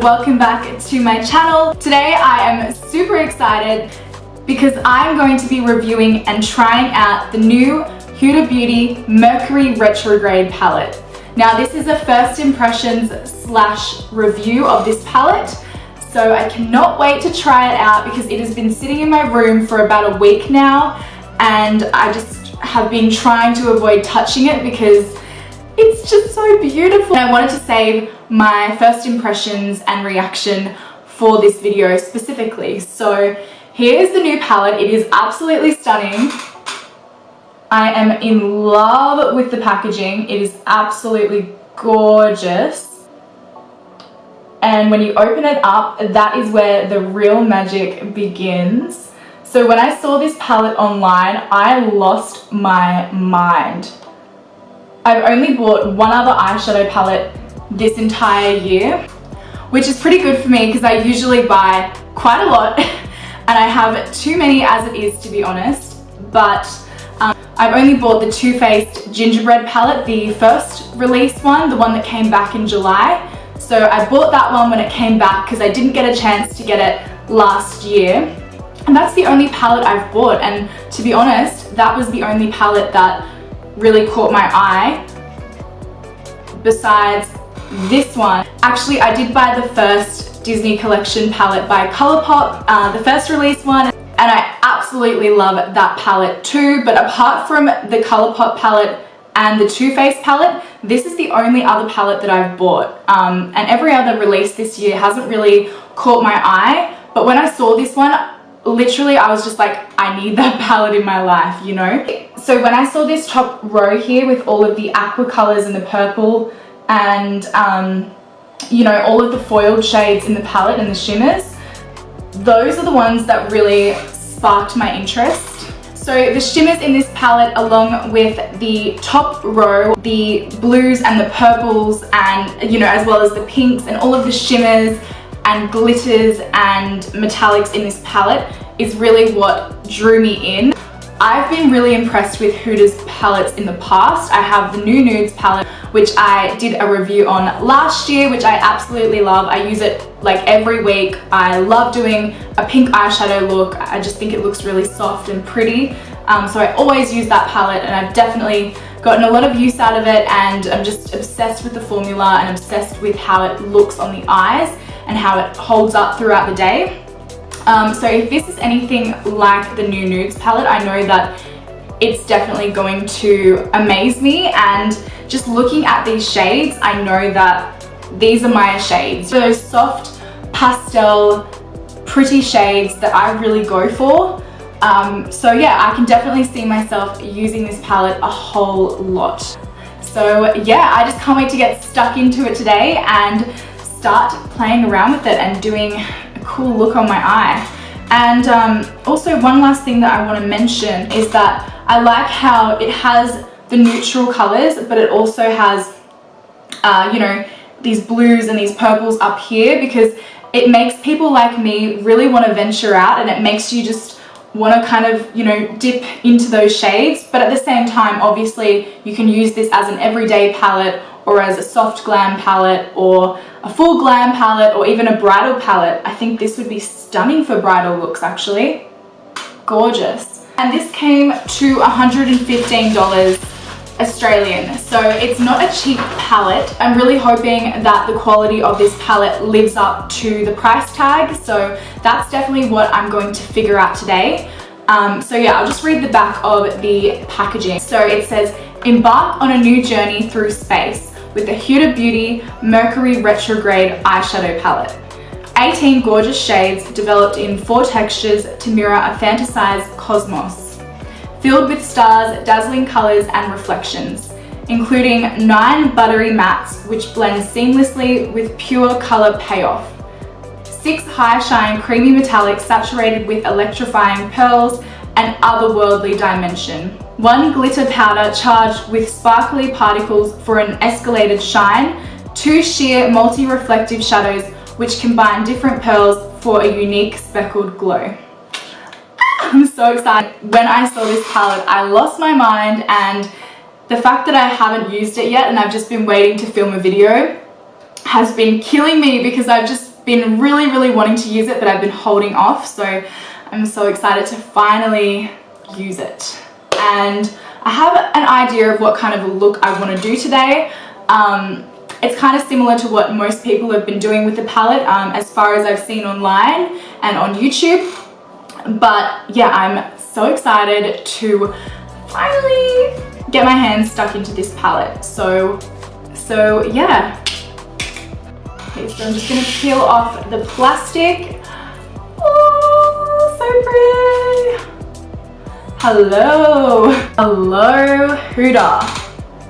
welcome back to my channel. Today I am super excited because I'm going to be reviewing and trying out the new Huda Beauty Mercury Retrograde palette. Now this is a first impressions / review of this palette, so I cannot wait to try it out because it has been sitting in my room for about a week now and I just have been trying to avoid touching it because it's just so beautiful. And I wanted to save my first impressions and reaction for this video specifically. So here's the new palette. It is absolutely stunning. I am in love with the packaging. It is absolutely gorgeous. And when you open it up, that is where the real magic begins. So when I saw this palette online, I lost my mind. I've only bought one other eyeshadow palette this entire year, which is pretty good for me because I usually buy quite a lot and I have too many as it is, to be honest. But I've only bought the Too Faced Gingerbread palette, the first release one, the one that came back in July. So I bought that one when it came back because I didn't get a chance to get it last year. And that's the only palette I've bought, and to be honest, that was the only palette that really caught my eye besides this one. Actually, I did buy the first Disney Collection palette by Colourpop, the first release one, and I absolutely love that palette too. But apart from the Colourpop palette and the Too Faced palette, this is the only other palette that I've bought, and every other release this year hasn't really caught my eye. But when I saw this one, literally I was just like, I need that palette in my life, you know? So when I saw this top row here with all of the aqua colors and the purple and you know, all of the foiled shades in the palette and the shimmers, those are the ones that really sparked my interest. So the shimmers in this palette, along with the top row, the blues and the purples, and you know, as well as the pinks and all of the shimmers and glitters and metallics in this palette, is really what drew me in. I've been really impressed with Huda's palettes in the past. I have the new Nudes palette, which I did a review on last year, which I absolutely love. I use it like every week. I love doing a pink eyeshadow look. I just think it looks really soft and pretty. So I always use that palette, and I've definitely gotten a lot of use out of it, and I'm just obsessed with the formula and obsessed with how it looks on the eyes and how it holds up throughout the day. So if this is anything like the new Nudes palette, I know that it's definitely going to amaze me, and just looking at these shades, I know that these are my shades. Those soft pastel pretty shades that I really go for. So yeah, I can definitely see myself using this palette a whole lot. So yeah, I just can't wait to get stuck into it today and start playing around with it and doing a cool look on my eye. And also one last thing that I want to mention is that I like how it has the neutral colors, but it also has you know, these blues and these purples up here, because it makes people like me really want to venture out, and it makes you just want to kind of, you know, dip into those shades. But at the same time, obviously you can use this as an everyday palette, or as a soft glam palette, or a full glam palette, or even a bridal palette. I think this would be stunning for bridal looks, actually. Gorgeous. And this came to $115 Australian, so it's not a cheap palette. I'm really hoping that the quality of this palette lives up to the price tag, so that's definitely what I'm going to figure out today. So yeah, I'll just read the back of the packaging. So it says, embark on a new journey through space with the Huda Beauty Mercury Retrograde eyeshadow palette. 18 gorgeous shades developed in 4 textures to mirror a fantasized cosmos, filled with stars, dazzling colors and reflections, including 9 buttery mattes which blend seamlessly with pure color payoff, 6 high shine creamy metallics saturated with electrifying pearls and otherworldly dimension, 1 glitter powder charged with sparkly particles for an escalated shine, 2 sheer multi-reflective shadows which combine different pearls for a unique speckled glow. I'm so excited. When I saw this palette, I lost my mind, and the fact that I haven't used it yet and I've just been waiting to film a video has been killing me, because I've just been really wanting to use it, but I've been holding off, so I'm so excited to finally use it. And I have an idea of what kind of a look I want to do today. It's kind of similar to what most people have been doing with the palette, as far as I've seen online and on YouTube. But yeah, I'm so excited to finally get my hands stuck into this palette. So yeah. Okay, so I'm just gonna peel off the plastic. Oh, so pretty. Hello Huda.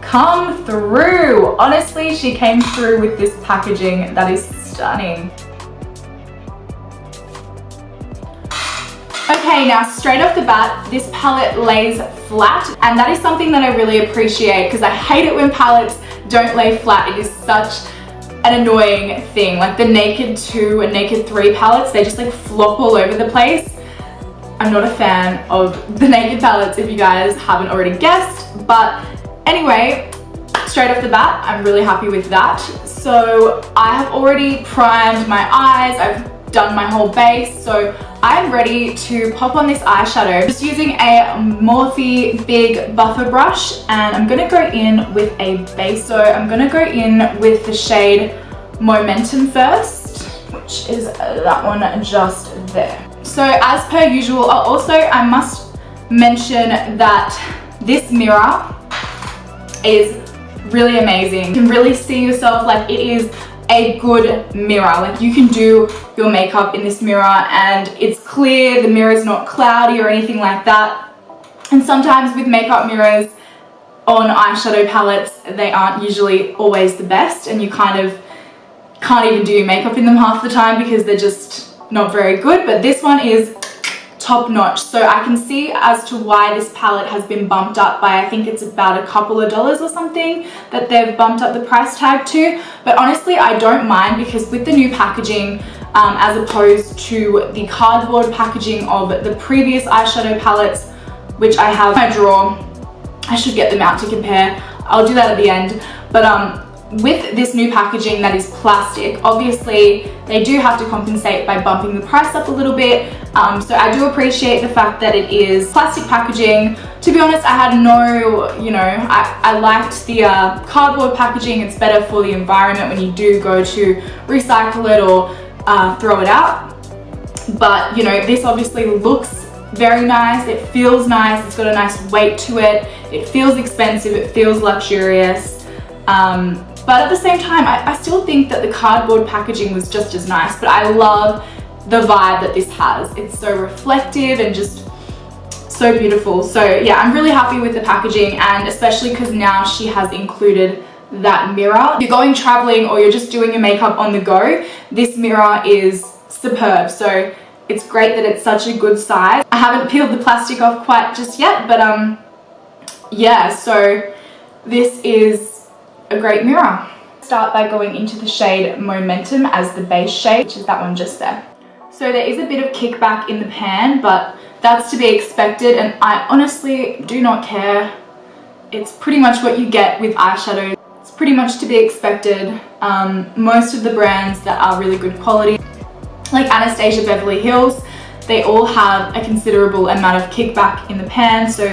Come through. Honestly, she came through with this packaging that is stunning. Okay, now straight off the bat, this palette lays flat, and that is something that I really appreciate because I hate it when palettes don't lay flat. It is such an annoying thing. Like the Naked 2 and Naked 3 palettes, they just like flop all over the place. I'm not a fan of the Naked palettes, if you guys haven't already guessed, but anyway, straight off the bat, I'm really happy with that. So I have already primed my eyes, I've done my whole base, so I'm ready to pop on this eyeshadow. Just using a Morphe big buffer brush, and I'm gonna go in with a base. So I'm gonna go in with the shade Momentum first, which is that one just there. So as per usual, I must mention that this mirror is really amazing. You can really see yourself, like it is a good mirror. Like you can do your makeup in this mirror and it's clear, the mirror is not cloudy or anything like that. And sometimes with makeup mirrors on eyeshadow palettes, they aren't usually always the best, and you kind of can't even do your makeup in them half the time because they're just not very good. But this one is top notch. So I can see as to why this palette has been bumped up by, I think it's about a couple of dollars or something that they've bumped up the price tag to. But honestly, I don't mind, because with the new packaging, as opposed to the cardboard packaging of the previous eyeshadow palettes, which I have in my drawer, I should get them out to compare. I'll do that at the end. But with this new packaging that is plastic, obviously they do have to compensate by bumping the price up a little bit. So I do appreciate the fact that it is plastic packaging. To be honest, I had no, I liked the cardboard packaging. It's better for the environment when you do go to recycle it or throw it out. But this obviously looks very nice. It feels nice. It's got a nice weight to it. It feels expensive. It feels luxurious. But at the same time, I still think that the cardboard packaging was just as nice, but I love the vibe that this has. It's so reflective and just so beautiful. So yeah, I'm really happy with the packaging, and especially because now she has included that mirror. If you're going traveling or you're just doing your makeup on the go, this mirror is superb. So it's great that it's such a good size. I haven't peeled the plastic off quite just yet, but yeah, so this is a great mirror. Start by going into the shade Momentum as the base shade, which is that one just there. So there is a bit of kickback in the pan, but that's to be expected, and I honestly do not care. It's pretty much what you get with eyeshadow. It's pretty much to be expected. Most of the brands that are really good quality, like Anastasia Beverly Hills, they all have a considerable amount of kickback in the pan, so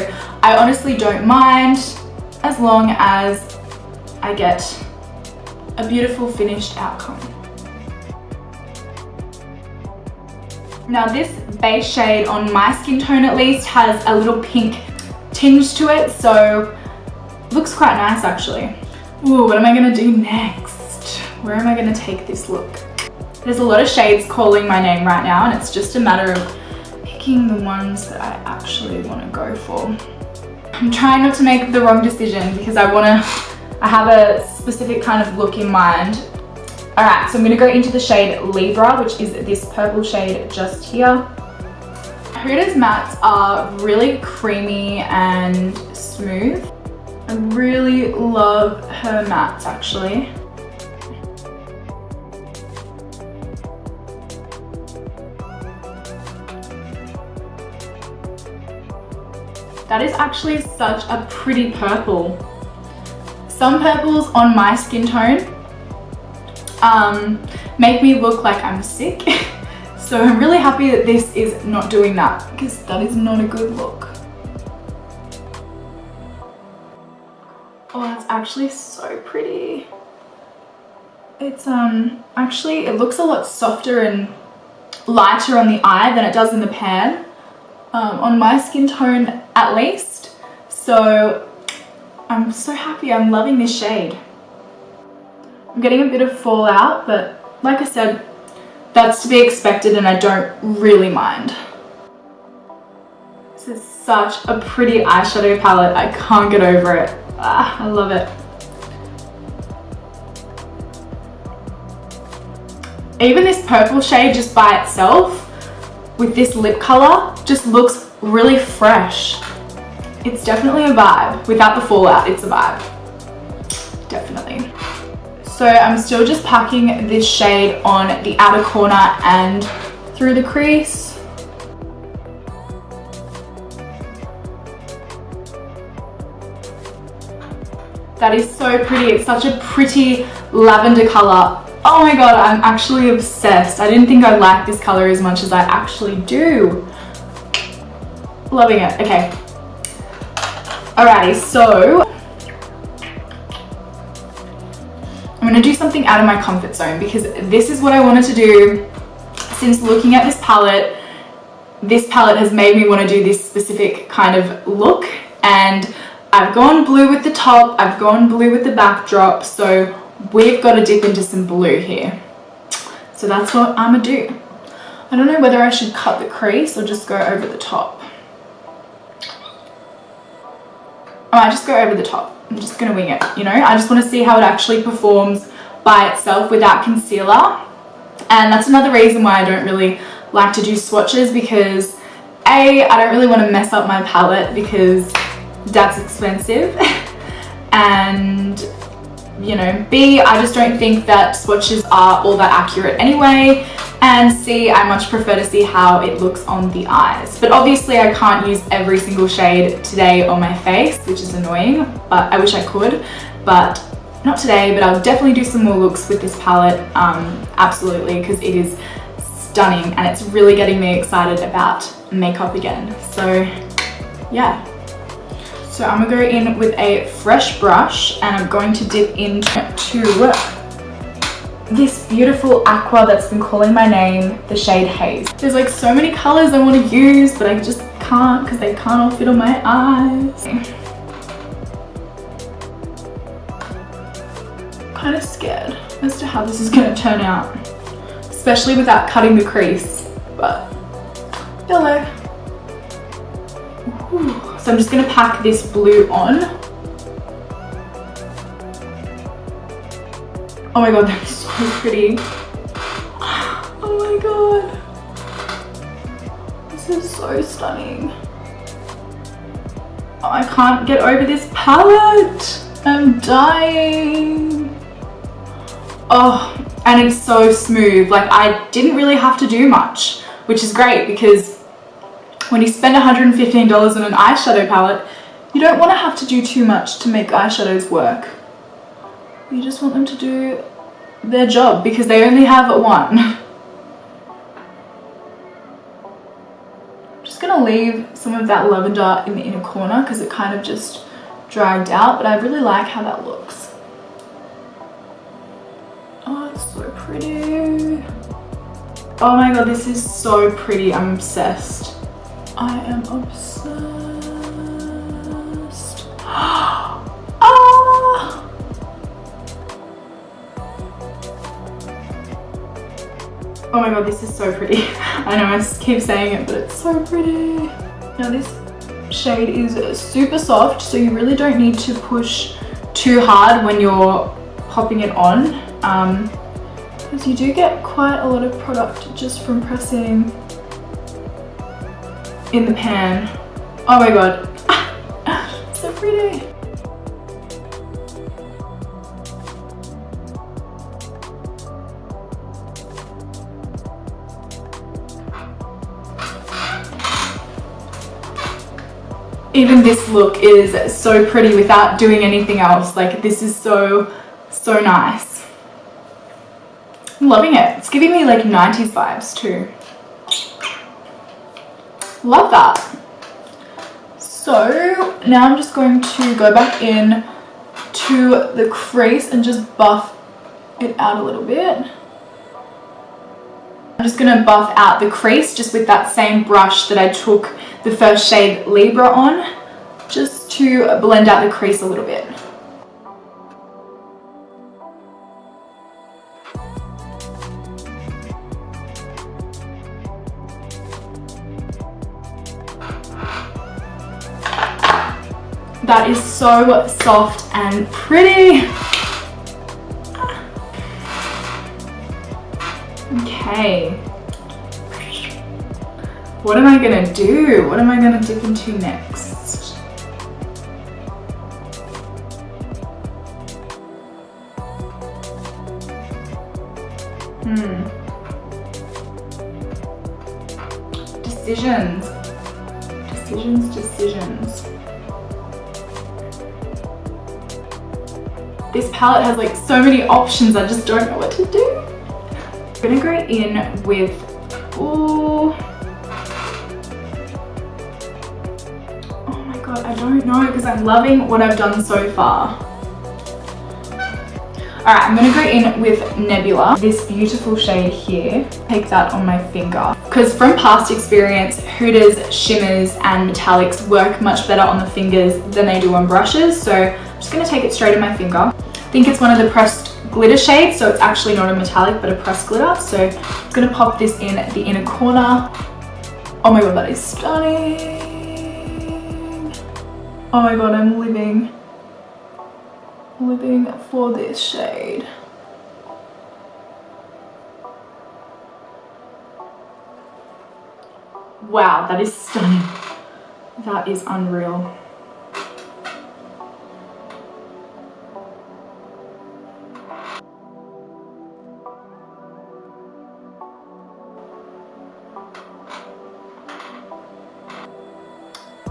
I honestly don't mind as long as I get a beautiful finished outcome. Now this base shade, on my skin tone at least, has a little pink tinge to it, so looks quite nice actually. Ooh, what am I gonna do next? Where am I gonna take this look? There's a lot of shades calling my name right now, and it's just a matter of picking the ones that I actually want to go for. I'm trying not to make the wrong decision because I have a specific kind of look in mind. Alright, so I'm going to go into the shade Libra, which is this purple shade just here. Huda's mattes are really creamy and smooth. I really love her mattes actually. That is actually such a pretty purple. Some purples on my skin tone, make me look like I'm sick. So I'm really happy that this is not doing that, because that is not a good look. Oh, that's actually so pretty. It's actually, it looks a lot softer and lighter on the eye than it does in the pan, on my skin tone at least. So I'm so happy. I'm loving this shade. I'm getting a bit of fallout, but like I said, that's to be expected and I don't really mind. This is such a pretty eyeshadow palette. I can't get over it. I love it. Even this purple shade just by itself with this lip color just looks really fresh. It's definitely a vibe. Without the fallout, it's a vibe. Definitely. So I'm still just packing this shade on the outer corner and through the crease. That is so pretty. It's such a pretty lavender color. Oh my god, I'm actually obsessed. I didn't think I'd like this color as much as I actually do. Loving it. Okay. Alrighty, so I'm gonna do something out of my comfort zone because this is what I wanted to do since looking at this palette. This palette has made me want to do this specific kind of look, and I've gone blue with the top, I've gone blue with the backdrop, so we've got to dip into some blue here. So that's what I'm gonna do. I don't know whether I should cut the crease or just go over the top. I might just go over the top. I'm just gonna wing it, you know? I just want to see how it actually performs by itself without concealer. And that's another reason why I don't really like to do swatches, because A, I don't really want to mess up my palette because that's expensive. And you know, B, I just don't think that swatches are all that accurate anyway, and C, I much prefer to see how it looks on the eyes. But obviously I can't use every single shade today on my face, which is annoying, but I wish I could, but not today. But I'll definitely do some more looks with this palette, absolutely, because it is stunning and it's really getting me excited about makeup again. So yeah. So I'm gonna go in with a fresh brush and I'm going to dip into this beautiful aqua that's been calling my name, the shade Haze. There's like so many colors I want to use, but I just can't because they can't all fit on my eyes. I'm kind of scared as to how this is going to turn out, especially without cutting the crease, but hello. Ooh. So I'm just going to pack this blue on. Oh my god, that's so pretty. Oh my god. This is so stunning. Oh, I can't get over this palette. I'm dying. Oh, and it's so smooth. Like, I didn't really have to do much, which is great because when you spend $115 on an eyeshadow palette, you don't want to have to do too much to make eyeshadows work. You just want them to do their job because they only have one. I'm just going to leave some of that lavender in the inner corner because it kind of just dragged out, but I really like how that looks. Oh, it's so pretty. Oh my god, this is so pretty. I'm obsessed. I am obsessed. Ah! Oh my god, this is so pretty. I know I keep saying it, but it's so pretty. Now this shade is super soft, so you really don't need to push too hard when you're popping it on, because you do get quite a lot of product just from pressing in the pan. Oh my god. So pretty. Even this look is so pretty without doing anything else. Like, this is so nice. I'm loving it. It's giving me like 90s vibes too. Love that. So now I'm just going to go back in to the crease and just buff it out a little bit. I'm just going to buff out the crease just with that same brush that I took the first shade Libra on, just to blend out the crease a little bit. That is so soft and pretty. Okay. What am I gonna do? What am I gonna dip into next? Decisions. Decisions. This palette has like so many options, I just don't know what to do. I'm gonna go in with, ooh. Oh my god, I don't know because I'm loving what I've done so far. Alright, I'm gonna go in with Nebula, this beautiful shade here. Take that on my finger. Because from past experience, Huda's shimmers and metallics work much better on the fingers than they do on brushes. So I'm just gonna take it straight in my finger. I think it's one of the pressed glitter shades, so it's actually not a metallic but a pressed glitter. So I'm just gonna pop this in the inner corner. Oh my god, that is stunning. Oh my god, I'm living for this shade. Wow, that is stunning. That is unreal.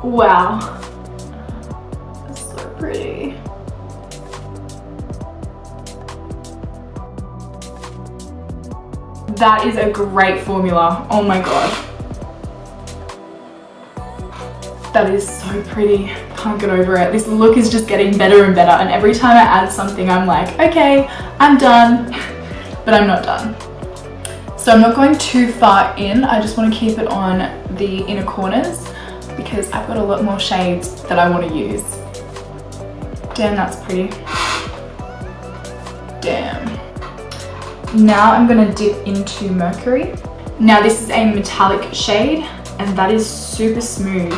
Wow, that's so pretty. That is a great formula. Oh my god. That is so pretty. Can't get over it. This look is just getting better and better, and every time I add something I'm like, okay, I'm done. But I'm not done. So I'm not going too far in. I just want to keep it on the inner corners because I've got a lot more shades that I want to use. Damn, that's pretty. Damn. Now I'm going to dip into Mercury. Now this is a metallic shade and that is super smooth.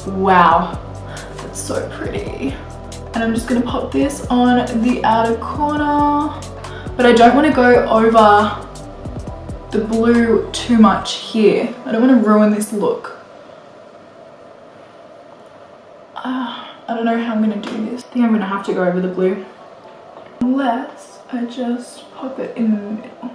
Wow, that's so pretty. And I'm just going to pop this on the outer corner, but I don't want to go over the blue too much here. I don't want to ruin this look. I don't know how I'm going to do this. I think I'm going to have to go over the blue. Unless I just pop it in the middle.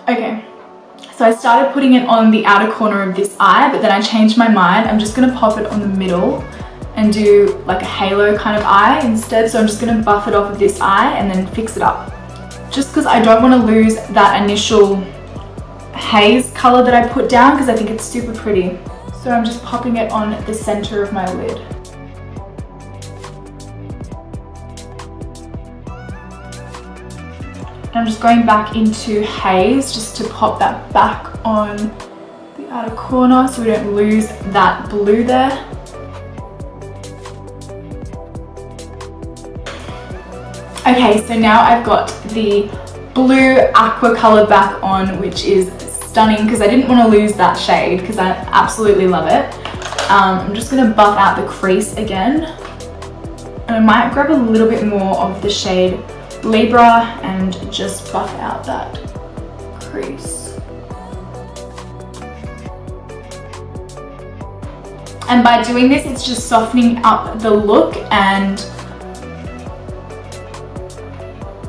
Okay, so I started putting it on the outer corner of this eye, but then I changed my mind. I'm just going to pop it on the middle and do like a halo kind of eye instead. So I'm just going to buff it off of this eye and then fix it up. Just because I don't want to lose that initial haze color that I put down because I think it's super pretty. So I'm just popping it on the center of my lid. I'm just going back into haze just to pop that back on the outer corner so we don't lose that blue there. Okay, so now I've got the blue aqua color back on, which is stunning because I didn't want to lose that shade because I absolutely love it. I'm just going to buff out the crease again. And I might grab a little bit more of the shade Libra and just buff out that crease. And by doing this, it's just softening up the look and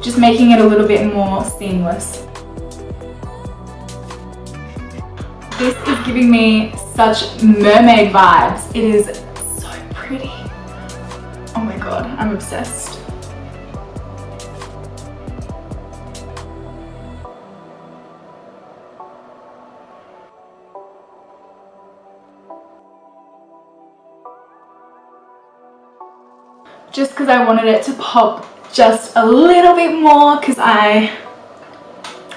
just making it a little bit more seamless. This is giving me such mermaid vibes. It is so pretty. Oh my god, I'm obsessed. Just because I wanted it to pop just a little bit more, because I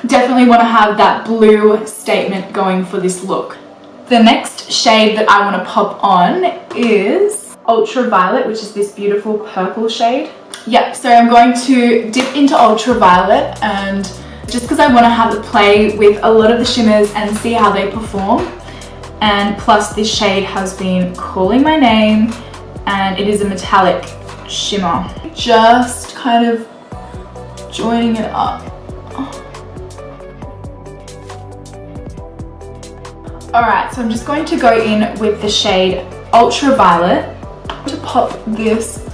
definitely want to have that blue statement going for this look. The next shade that I want to pop on is Ultraviolet, which is this beautiful purple shade. Yep, so I'm going to dip into Ultraviolet, and just because I want to have a play with a lot of the shimmers and see how they perform. And plus this shade has been calling my name, and it is a metallic shimmer. Just kind of joining it up. Alright, so I'm just going to go in with the shade Ultraviolet to pop this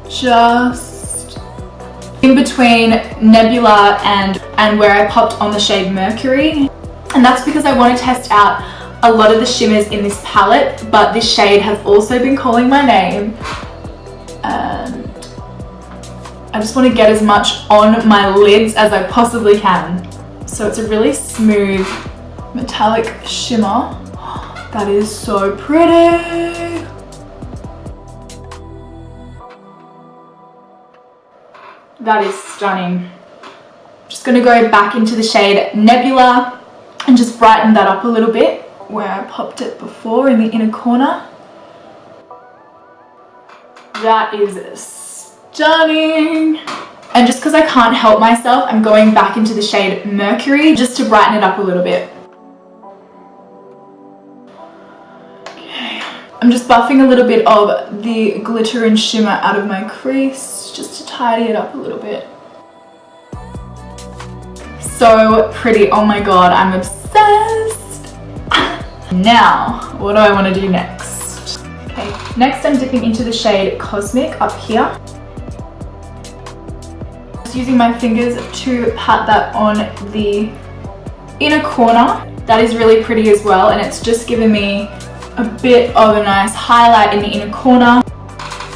just in between Nebula and where I popped on the shade Mercury. And that's because I want to test out a lot of the shimmers in this palette, but this shade has also been calling my name. And I just want to get as much on my lids as I possibly can. So it's a really smooth metallic shimmer. That is so pretty. That is stunning. Just going to go back into the shade Nebula and just brighten that up a little bit where I popped it before in the inner corner. That is stunning. And just because I can't help myself, I'm going back into the shade Mercury just to brighten it up a little bit. Okay. I'm just buffing a little bit of the glitter and shimmer out of my crease just to tidy it up a little bit. So pretty. Oh my god, I'm obsessed. Now, what do I want to do next? Okay, next I'm dipping into the shade Cosmic up here. Just using my fingers to pat that on the inner corner. That is really pretty as well, and it's just given me a bit of a nice highlight in the inner corner.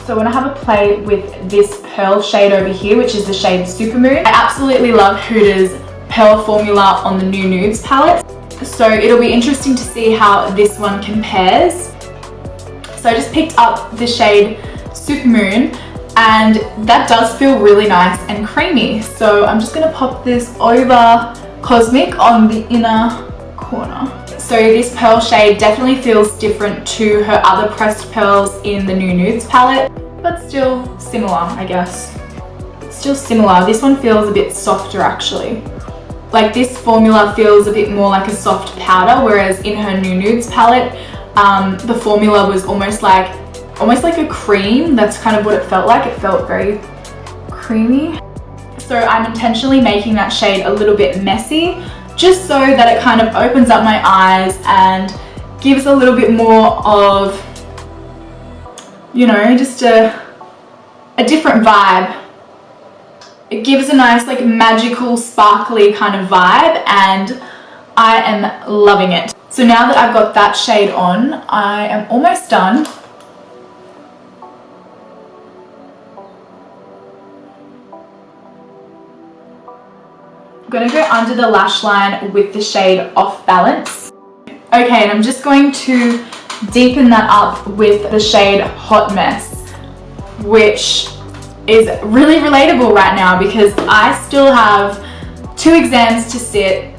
So I want to have a play with this pearl shade over here, which is the shade Supermoon. I absolutely love Huda's pearl formula on the New Nudes palette. So it'll be interesting to see how this one compares. So I just picked up the shade Supermoon, and that does feel really nice and creamy. So I'm just going to pop this over Cosmic on the inner corner. So this pearl shade definitely feels different to her other pressed pearls in the New Nudes palette, but still similar, I guess. Still similar. This one feels a bit softer actually. Like this formula feels a bit more like a soft powder, whereas in her New Nudes palette, the formula was almost like a cream. That's kind of what it felt like. It felt very creamy. So I'm intentionally making that shade a little bit messy, just so that it kind of opens up my eyes and gives a little bit more of, you know, just a different vibe. It gives a nice like magical sparkly kind of vibe, and I am loving it. So now that I've got that shade on, I am almost done. I'm going to go under the lash line with the shade Off Balance. Okay, and I'm just going to deepen that up with the shade Hot Mess, which is really relatable right now because I still have 2 exams to sit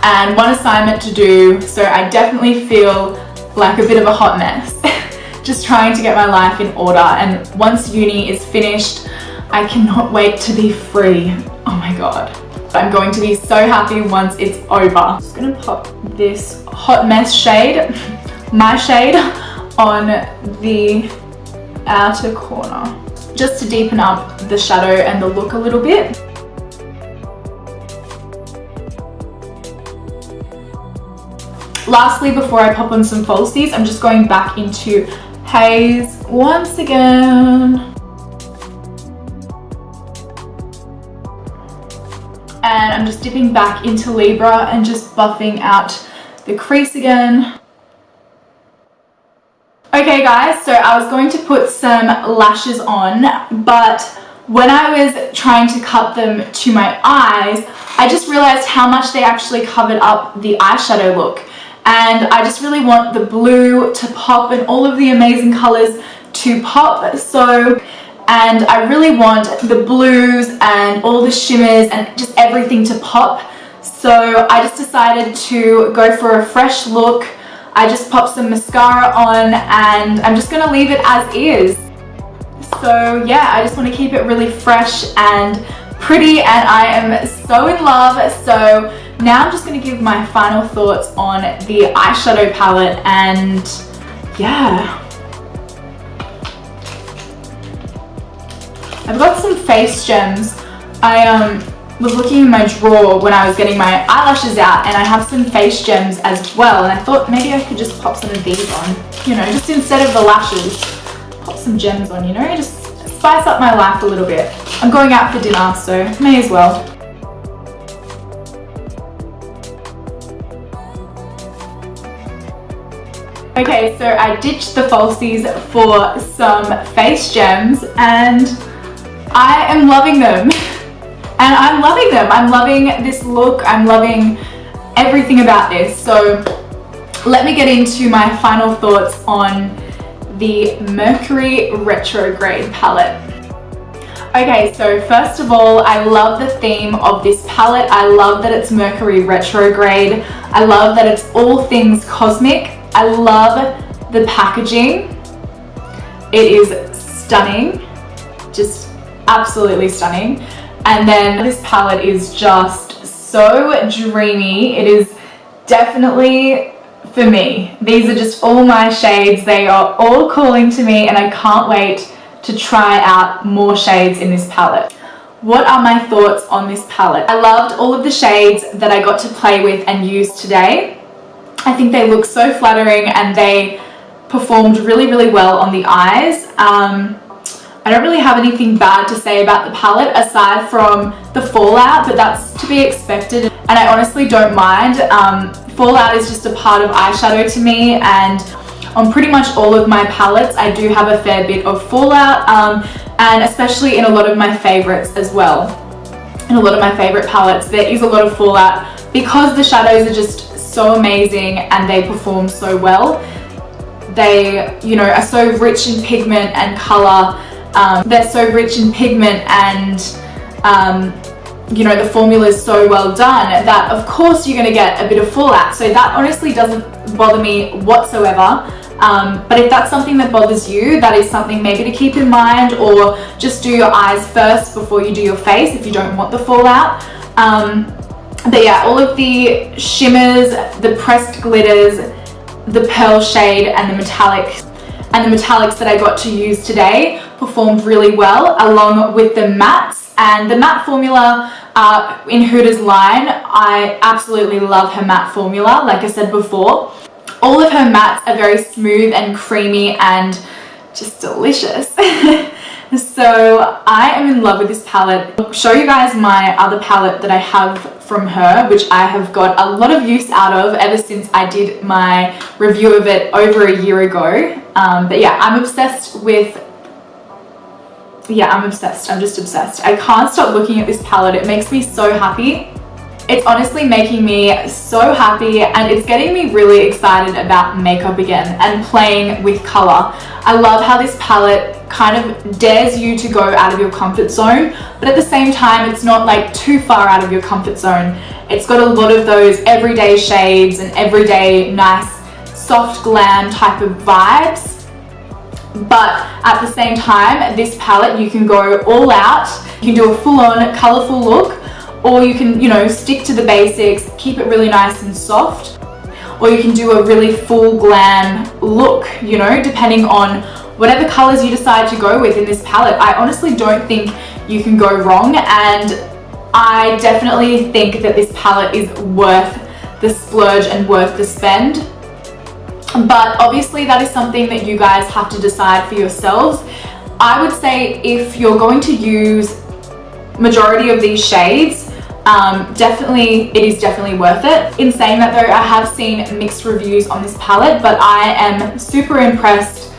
and 1 assignment to do, so I definitely feel like a bit of a hot mess. Just trying to get my life in order, and once uni is finished, I cannot wait to be free. Oh my god. I'm going to be so happy once it's over. I'm just gonna pop this Hot Mess shade, my shade, on the outer corner, just to deepen up the shadow and the look a little bit. Lastly, before I pop on some falsies, I'm just going back into Haze once again. And I'm just dipping back into Libra and just buffing out the crease again. Okay guys, so I was going to put some lashes on, but when I was trying to cut them to my eyes, I just realized how much they actually covered up the eyeshadow look. And I just really want the blue to pop and all of the amazing colors to pop. And I really want the blues and all the shimmers and just everything to pop. So I just decided to go for a fresh look. I just popped some mascara on and I'm just gonna leave it as is. So yeah, I just want to keep it really fresh and pretty, and I am so in love. So now I'm just going to give my final thoughts on the eyeshadow palette, and yeah. I've got some face gems. I was looking in my drawer when I was getting my eyelashes out, and I have some face gems as well, and I thought maybe I could just pop some of these on, you know, just instead of the lashes, pop some gems on, you know, just spice up my life a little bit. I'm going out for dinner, so may as well. Okay, so I ditched the falsies for some face gems, and I am loving them. And I'm loving them. I'm loving this look. I'm loving everything about this. So let me get into my final thoughts on the Mecury Retrograde palette. Okay, so first of all, I love the theme of this palette. I love that it's Mercury Retrograde. I love that it's all things cosmic. I love the packaging. It is stunning, just absolutely stunning. And then this palette is just so dreamy. It is definitely for me. These are just all my shades. They are all calling to me, and I can't wait to try out more shades in this palette. What are my thoughts on this palette? I loved all of the shades that I got to play with and use today. I think they look so flattering and they performed really, really well on the eyes. I don't really have anything bad to say about the palette aside from the fallout, but that's to be expected, and I honestly don't mind. Fallout is just a part of eyeshadow to me, and on pretty much all of my palettes I do have a fair bit of fallout, and especially in a lot of my favorites as well. In a lot of my favorite palettes there is a lot of fallout because the shadows are just so amazing and they perform so well. They, you know, are so rich in pigment and color. They're so rich in pigment, and you know, the formula is so well done that of course you're going to get a bit of fallout. So that honestly doesn't bother me whatsoever. But if that's something that bothers you, that is something maybe to keep in mind, or just do your eyes first before you do your face if you don't want the fallout. But yeah, all of the shimmers, the pressed glitters, the pearl shade and the metallics that I got to use today performed really well, along with the mattes. And the matte formula in Huda's line, I absolutely love her matte formula. Like I said before, all of her mattes are very smooth and creamy and just delicious. So I am in love with this palette. I'll show you guys my other palette that I have from her, which I have got a lot of use out of ever since I did my review of it over a year ago. But yeah, I'm obsessed with, I'm just obsessed. I can't stop looking at this palette. It makes me so happy. It's honestly making me so happy, and it's getting me really excited about makeup again and playing with color. I love how this palette kind of dares you to go out of your comfort zone, but at the same time it's not like too far out of your comfort zone. It's got a lot of those everyday shades and everyday nice soft glam type of vibes, but at the same time this palette you can go all out. You can do a full-on colorful look, or you can, you know, stick to the basics, keep it really nice and soft, or you can do a really full glam look, you know, depending on whatever colors you decide to go with in this palette. I honestly don't think you can go wrong, and I definitely think that this palette is worth the splurge and worth the spend. But obviously that is something that you guys have to decide for yourselves. I would say if you're going to use majority of these shades, It is definitely worth it. In saying that though, I have seen mixed reviews on this palette, but I am super impressed.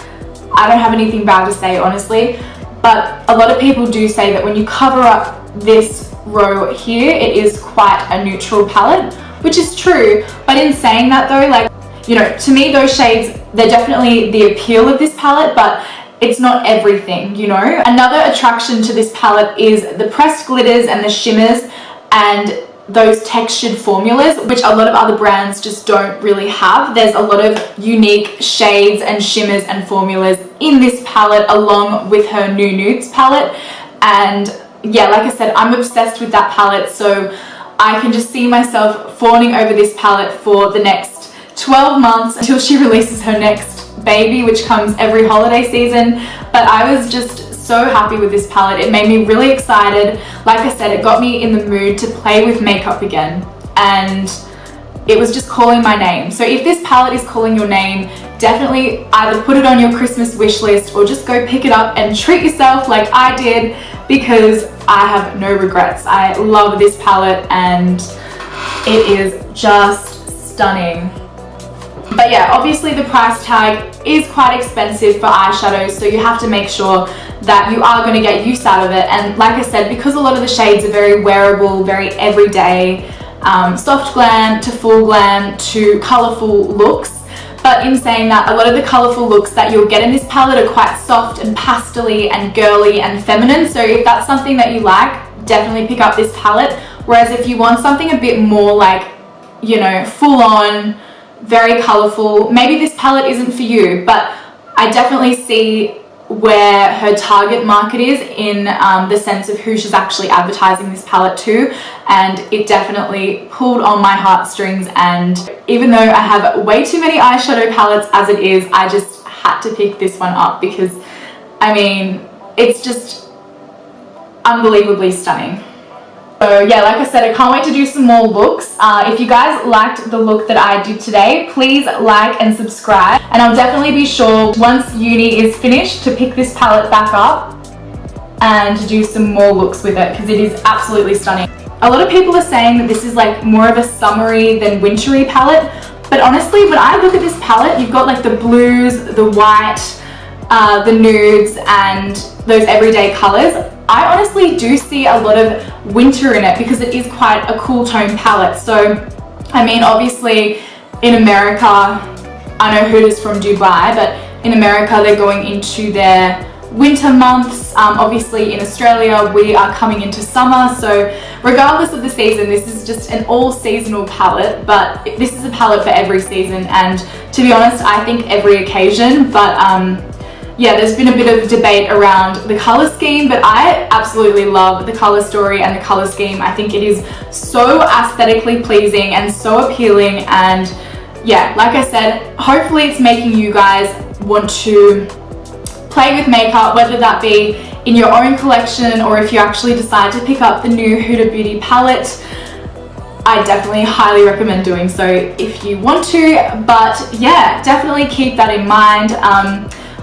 I don't have anything bad to say, honestly, but a lot of people do say that when you cover up this row here, it is quite a neutral palette, which is true. But in saying that though, like, you know, to me those shades, they're definitely the appeal of this palette, but it's not everything, you know. Another attraction to this palette is the pressed glitters and the shimmers and those textured formulas, which a lot of other brands just don't really have. There's a lot of unique shades and shimmers and formulas in this palette, along with her New Nudes palette. And yeah, like I said, I'm obsessed with that palette, so I can just see myself fawning over this palette for the next 12 months until she releases her next baby, which comes every holiday season. But I was just so happy with this palette. It made me really excited. Like I said, it got me in the mood to play with makeup again, and it was just calling my name. So if this palette is calling your name, definitely either put it on your Christmas wish list or just go pick it up and treat yourself like I did, because I have no regrets. I love this palette and it is just stunning. But yeah, obviously the price tag is quite expensive for eyeshadows, so you have to make sure that you are going to get use out of it. And like I said, because a lot of the shades are very wearable, very everyday, soft glam to full glam to colourful looks. But in saying that, a lot of the colourful looks that you'll get in this palette are quite soft and pastel-y and girly and feminine. So if that's something that you like, definitely pick up this palette. Whereas if you want something a bit more like, you know, full on, very colourful, maybe this palette isn't for you. But I definitely see where her target market is in the sense of who she's actually advertising this palette to, and it definitely pulled on my heartstrings. And even though I have way too many eyeshadow palettes as it is, I just had to pick this one up because, I mean, it's just unbelievably stunning. So yeah, like I said, I can't wait to do some more looks. If you guys liked the look that I did today, please like and subscribe. And I'll definitely be sure once uni is finished to pick this palette back up and to do some more looks with it, because it is absolutely stunning. A lot of people are saying that this is like more of a summery than wintry palette. But honestly, when I look at this palette, you've got like the blues, the white, the nudes and those everyday colors. I honestly do see a lot of winter in it because it is quite a cool tone palette. So, I mean, obviously in America, I know Huda's from Dubai, but in America they're going into their winter months. Obviously in Australia we are coming into summer, so regardless of the season, this is just an all seasonal palette. But this is a palette for every season, and to be honest, I think every occasion. But yeah, there's been a bit of debate around the color scheme, but I absolutely love the color story and the color scheme. I think it is so aesthetically pleasing and so appealing. And yeah, like I said, hopefully it's making you guys want to play with makeup, whether that be in your own collection or if you actually decide to pick up the new Huda Beauty palette. I definitely highly recommend doing so if you want to. But yeah, definitely keep that in mind.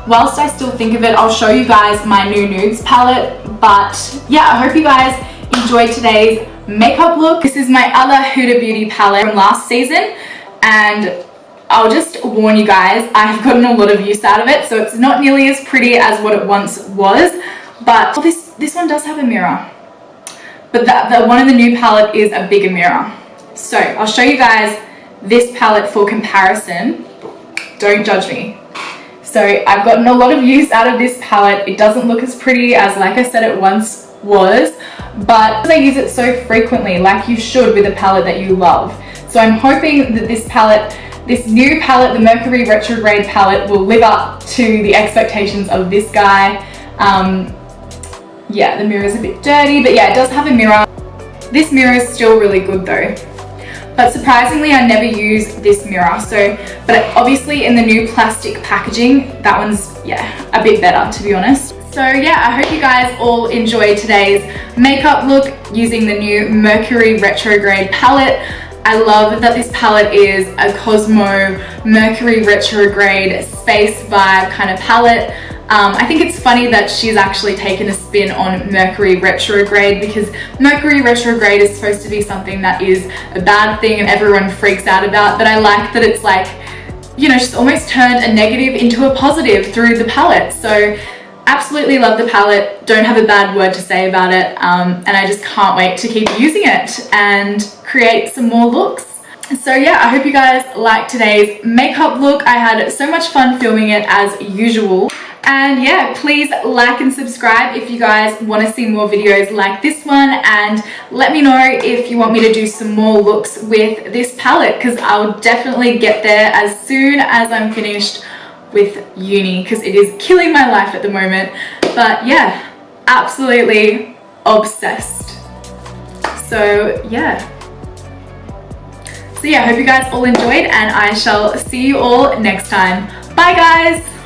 Whilst I still think of it, I'll show you guys my New Nudes palette. But yeah, I hope you guys enjoyed today's makeup look. This is my other Huda Beauty palette from last season, and I'll just warn you guys, I've gotten a lot of use out of it, so it's not nearly as pretty as what it once was. But well, this one does have a mirror, but the one in the new palette is a bigger mirror. So I'll show you guys this palette for comparison. Don't judge me. So I've gotten a lot of use out of this palette. It doesn't look as pretty as, like I said, it once was, but I use it so frequently, like you should with a palette that you love. So I'm hoping that this palette, this new palette, the Mercury Retrograde palette, will live up to the expectations of this guy. Yeah, the mirror is a bit dirty, but yeah, it does have a mirror. This mirror is still really good though. But surprisingly, I never use this mirror. But obviously in the new plastic packaging, that one's, yeah, a bit better, to be honest. So yeah, I hope you guys all enjoyed today's makeup look using the new Mercury Retrograde palette. I love that this palette is a Cosmo Mercury Retrograde space vibe kind of palette. I think it's funny that she's actually taken a spin on Mercury retrograde, because Mercury retrograde is supposed to be something that is a bad thing and everyone freaks out about, but I like that it's like, you know, she's almost turned a negative into a positive through the palette. So absolutely love the palette, don't have a bad word to say about it, and I just can't wait to keep using it and create some more looks. So yeah, I hope you guys liked today's makeup look. I had so much fun filming it as usual. And yeah, please like and subscribe if you guys want to see more videos like this one, and let me know if you want me to do some more looks with this palette, because I'll definitely get there as soon as I'm finished with uni, because it is killing my life at the moment. But yeah, absolutely obsessed. So yeah, I hope you guys all enjoyed, and I shall see you all next time. Bye guys!